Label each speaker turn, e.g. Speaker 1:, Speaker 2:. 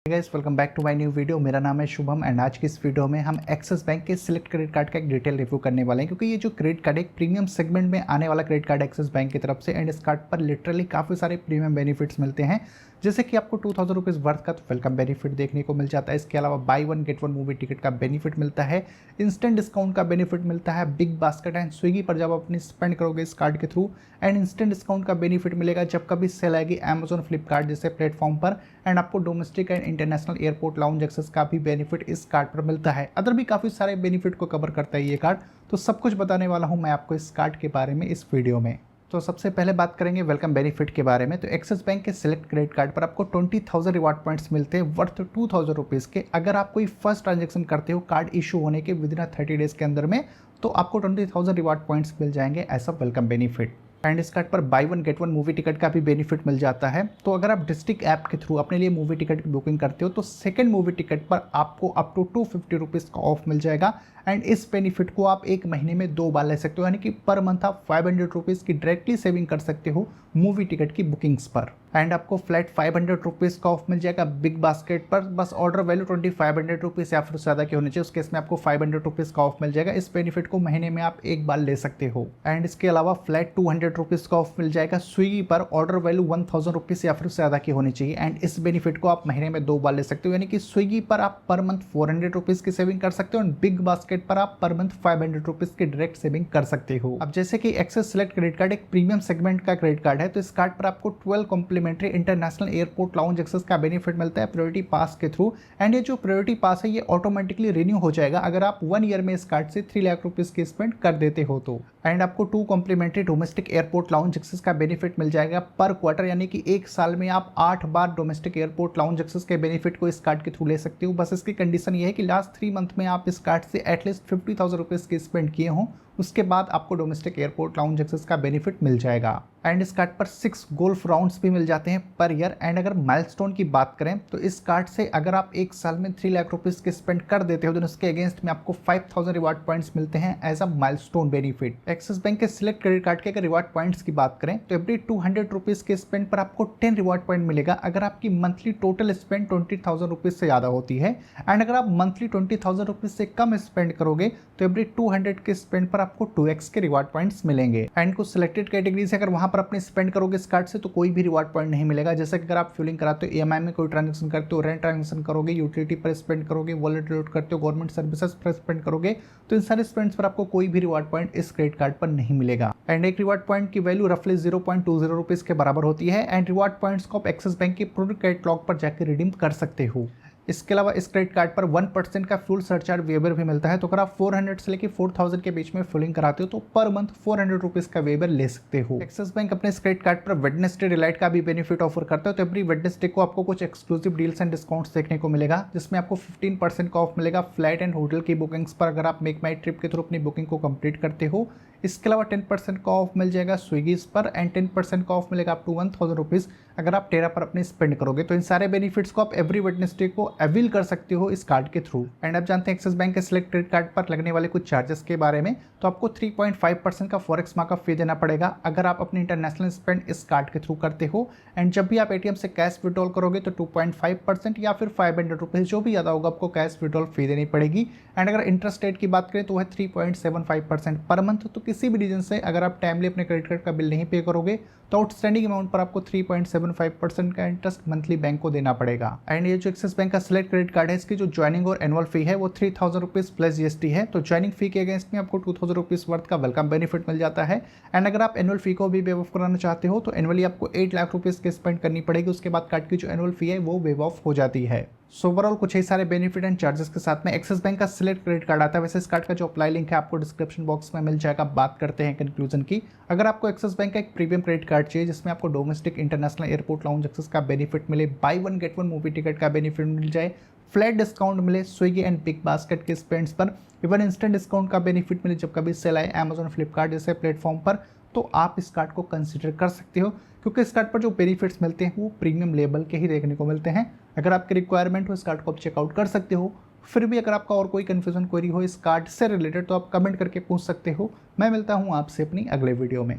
Speaker 1: Guys welcome back to my new video. मेरा नाम है शुभम एंड आज की इस वीडियो में हम एक्सिस बैंक के सिलेक्ट क्रेडिट कार्ड का एक डिटेल रिव्यू करने वाले हैं, क्योंकि ये जो क्रेडिट कार्ड एक प्रीमियम सेगमेंट में आने वाला क्रेडिट कार्ड एक्सिस बैंक की तरफ से एंड इस कार्ड पर लिटरली काफ़ी सारे प्रीमियम बेनिफिट्स मिलते हैं, जैसे कि आपको 2000 रुपीज़ वर्थ का तो वेलकम बेनिफिट देखने को मिल जाता है। इसके अलावा by one get one movie ticket का बेनिफिट मिलता है, इंस्टेंट डिस्काउंट का बेनिफिट मिलता है बिग बास्केट एंड स्विगी पर जब आप अपनी स्पेंड करोगे इस कार्ड के थ्रू, एंड इंस्टेंट डिस्काउंट का बेनिफिट मिलेगा जब कभी सेल आएगी अमेजॉन फ्लिपकार्ट जैसे प्लेटफॉर्म पर, एंड आपको domestic and international airport lounge access का भी बेनिफिट इस कार्ड पर मिलता है। अदर भी काफ़ी सारे बेनिफिट को कवर करता है ये कार्ड, तो सब कुछ बताने वाला हूँ मैं आपको इस कार्ड के बारे में इस वीडियो में। तो सबसे पहले बात करेंगे वेलकम बेनिफिट के बारे में। तो एक्सिस बैंक के सिलेक्ट क्रेडिट कार्ड पर आपको 20,000 रिवार्ड पॉइंट्स मिलते हैं वर्थ 2,000 रुपीज़ के। अगर आप कोई फर्स्ट ट्रांजेक्शन करते हो कार्ड इशू होने के विदिन 30 डेज के अंदर में, तो आपको 20,000 रिवार्ड पॉइंट्स मिल जाएंगे as a welcome benefit. And इस कार्ड पर buy one get one movie ticket का भी बेनिफिट मिल जाता है। तो अगर आप डिस्ट्रिक्ट ऐप के थ्रू अपने लिए मूवी टिकट की बुकिंग करते हो तो सेकंड मूवी टिकट पर आपको अप टू 250 रुपीज़ का ऑफ मिल जाएगा, एंड इस बेनिफिट को आप एक महीने में 2 बार ले सकते हो, यानी कि पर मंथ आप 500 रुपीज़ की डायरेक्टली सेविंग कर सकते हो मूवी टिकट की बुकिंग्स पर। एंड आपको फ्लैट 500 रुपीज़ का ऑफ मिल जाएगा बिग बास्केट पर, बस ऑर्डर वैल्यू 2500 रुपीज़ या फिर ज़्यादा के होने चाहिए, उस केस में आपको 500 रुपीज़ का ऑफ मिल जाएगा। इस बेनिफिट को महीने में आप एक बार ले सकते हो। एंड इसके अलावा फ्लैट 200 रुपीज़ का ऑफ मिल जाएगा स्विगी पर, ऑर्डर वैल्यू 1000 रुपीज़ या फिर ज़्यादा की होनी चाहिए, एंड इस बेनिफिट को आप महीने में 2 बार ले सकते हो, यानी कि स्विगी पर आप पर मंथ 400 रुपीज़ की सेविंग कर सकते हो एंड बिग बास्केट पर आप पर मंथ 500 रुपीज़ की डायरेक्ट सेविंग कर सकते हो। अब जैसे कि एक्सिस सिलेक्ट क्रेडिट कार्ड एक प्रीमियम सेगमेंट का क्रेडिट कार्ड है, तो इस कार्ड पर आपको 12 complimentary international airport lounge access का बेनिफिट मिलता है प्रायोरिटी पास के थ्रू। एंड ये जो प्रायोरिटी पास है ये ऑटोमेटिकली रिन्यू हो जाएगा अगर आप 1 ईयर में इस कार्ड से 3 लाख रुपीज़ की स्पेंड कर देते हो तो। एंड आपको 2 complimentary domestic airport lounge access का बेनिफिट मिल जाएगा पर क्वार्टर, यानी कि एक साल में आप 8 बार डोमेस्टिक एयरपोर्ट लाउंज एक्सेस के बेनिफिट को इस कार्ड के थ्रू ले सकते हो। बस इसकी कंडीशन ये है कि लास्ट 3 मंथ में आप इस कार्ड से एटलीस्ट 50,000 रुपीज़ की स्पेंड किए हों, उसके बाद आपको डोमेस्टिक एयरपोर्ट लाउंज एक्सेस का बेनिफिट मिल जाएगा। एंड इस कार्ड पर 6 गोल्फ राउंड्स भी मिल जाते हैं पर ईयर। एंड अगर माइलस्टोन की बात करें तो इस कार्ड से अगर आप एक साल में 3 लाख रुपीज़ के स्पेंड कर देते हो तो उसके अगेंस्ट में आपको 5000 रिवार्ड पॉइंट्स मिलते हैं as a milestone benefit. Axis bank के सिलेक्ट क्रेडिट कार्ड के अगर रिवार्ड पॉइंट्स की बात करें तो एवरी 200 रुपीज़ के स्पेंड पर आपको 10 रिवार्ड पॉइंट मिलेगा अगर आपकी मंथली टोटल स्पेंड 20,000 रुपीज़ से ज़्यादा होती है। एंड अगर आप मंथली 20,000 रुपीज़ से कम स्पेंड करोगे तो एवरी 200 के स्पेंड पर आपको 2x के रिवार्ड पॉइंट्स मिलेंगे। एंड कुछ सिलेक्टेड कैटेगरीज अगर वहां पर अपने स्पेंड करोगे इस कार्ड से तो कोई भी रिवार्ड पॉइंट नहीं मिलेगा, जैसे कि अगर आप फ्यूलिंग कराते हो, ईएमआई में कोई ट्रांजेक्शन करते हो, रेंट ट्रांजेक्शन करोगे, यूटिलिटी पर स्पेंड करोगे, वॉलेट लोड करते हो, गवर्नमेंट सर्विसेज पर स्पेंड करोगे, तो इन सारे स्पेंड्स पर आपको कोई भी रिवार्ड पॉइंट इस क्रेडिट कार्ड पर नहीं मिलेगा। एंड एक रिवार्ड पॉइंट की वैल्यू रफली 0.20 रुपीज़ के बराबर होती है। एंड रिवार्ड पॉइंट्स को आप एक्सिस बैंक के प्रोडक्ट कैटलॉग पर जाकर रिडीम कर सकते हो। इसके अलावा इस क्रेडिट कार्ड पर 1% का फ्यूल सरचार्ज वेबर भी मिलता है, तो अगर आप 400 से लेकर 4000 के बीच में फुलिंग कराते हो तो पर मंथ 400 रुपीज़ का वेबर ले सकते हो। एक्सिस बैंक अपने इस क्रेडिट कार्ड पर वेडनेसडे डिलाइट का भी बेनिफिट ऑफर करता है, तो एवरी वेडनेसडे को आपको कुछ एक्सक्लूसिव डील्स एंड डिस्काउंट्स देखने को मिलेगा, जिसमें आपको 15% का ऑफ मिलेगा फ्लाइट एंड होटल की बुकिंग्स पर अगर आप मेक माई ट्रिप के थ्रू अपनी बुकिंग को कंप्लीट करते हो। इसके अलावा 10% का ऑफ मिल जाएगा स्विगीज पर, एंड 10% का ऑफ मिलेगा अप टू 1000 रुपीज़ अगर आप टेरा पर अपने स्पेंड करोगे। तो इन सारे बेनिफिट्स को आप एवरी वेडनेसडे को अवेल कर सकते हो इस कार्ड के थ्रू। एंड आप जानते हैं एक्सिस बैंक के सिलेक्ट क्रेडिट कार्ड पर लगने वाले कुछ चार्जेस के बारे में, तो आपको 3.5% का फॉरेक्स मार्कअप फी देना पड़ेगा अगर आप अपनी इंटरनेशनल स्पेंड इस कार्ड के थ्रू करते हो। एंड जब भी आप एटीएम से कैश विड्रॉल करोगे तो 2.5% या फिर 500 रुपीज़ जो भी ज़्यादा होगा आपको कैश विड्रॉल फी देनी पड़ेगी। एंड अगर इंटरेस्ट रेट की बात करें तो वह 3.75% पर मंथ। तो किसी भी रीजन से अगर आप टाइमली अपने क्रेडिट कार्ड का बिल नहीं पे करोगे तो आउटस्टैंडिंग अमाउंट पर आपको 3.75% का इंटरेस्ट मंथली बैंक को देना पड़ेगा। एंड ये जो एक्सिस बैंक का सिलेक्ट क्रेडिट कार्ड है इसकी जो ज्वाइनिंग और एनुअल फी है वो 3000 रुपीज़ प्लस जीएसटी है। तो ज्वाइनिंग फी के अगेंस्ट में आपको 2000 रुपीज़ वर्थ का वेलकम बेनिफिट मिल जाता है। एंड अगर आप एनुअल फी को भी वेव ऑफ कराना चाहते हो तो एनुअली आपको 8 लाख रुपीज़ की स्पेंड करनी पड़ेगी, उसके बाद कार्ड की जो एनुअल फी है वो वेव ऑफ हो जाती है। सो ओवरऑल कुछ ही सारे बेनिफिट एंड चार्जेस के साथ में एक्सिस बैंक का सिलेक्ट क्रेडिट कार्ड आता है। वैसे इस कार्ड का जो अप्लाई लिंक है आपको डिस्क्रिप्शन बॉक्स में मिल जाएगा। बात करते हैं कंक्लूजन की। अगर आपको एक्सिस बैंक का एक प्रीमियम क्रेडिट कार्ड चाहिए जिसमें आपको domestic international airport lounge access का बेनिफिट मिले, buy one get one movie ticket का बेनिफिट मिल जाए, फ्लैट डिस्काउंट मिले स्विगी एंड बिग बास्केट के स्पेंड्स पर, इवन इंस्टेंट डिस्काउंट का बेनिफिट मिले जब कभी सेल आए अमेजॉन फ्लिपकार्ट जैसे प्लेटफॉर्म पर, तो आप इस कार्ड को कंसिडर कर सकते हो, क्योंकि इस कार्ड पर जो बेनिफिट्स मिलते हैं वो प्रीमियम लेवल के ही देखने को मिलते हैं। अगर आपकी रिक्वायरमेंट हो इस कार्ड को आप चेकआउट कर सकते हो। फिर भी अगर आपका और कोई कन्फ्यूजन क्वेरी हो इस कार्ड से रिलेटेड तो आप कमेंट करके पूछ सकते हो। मैं मिलता हूँ आपसे अपनी अगले वीडियो में।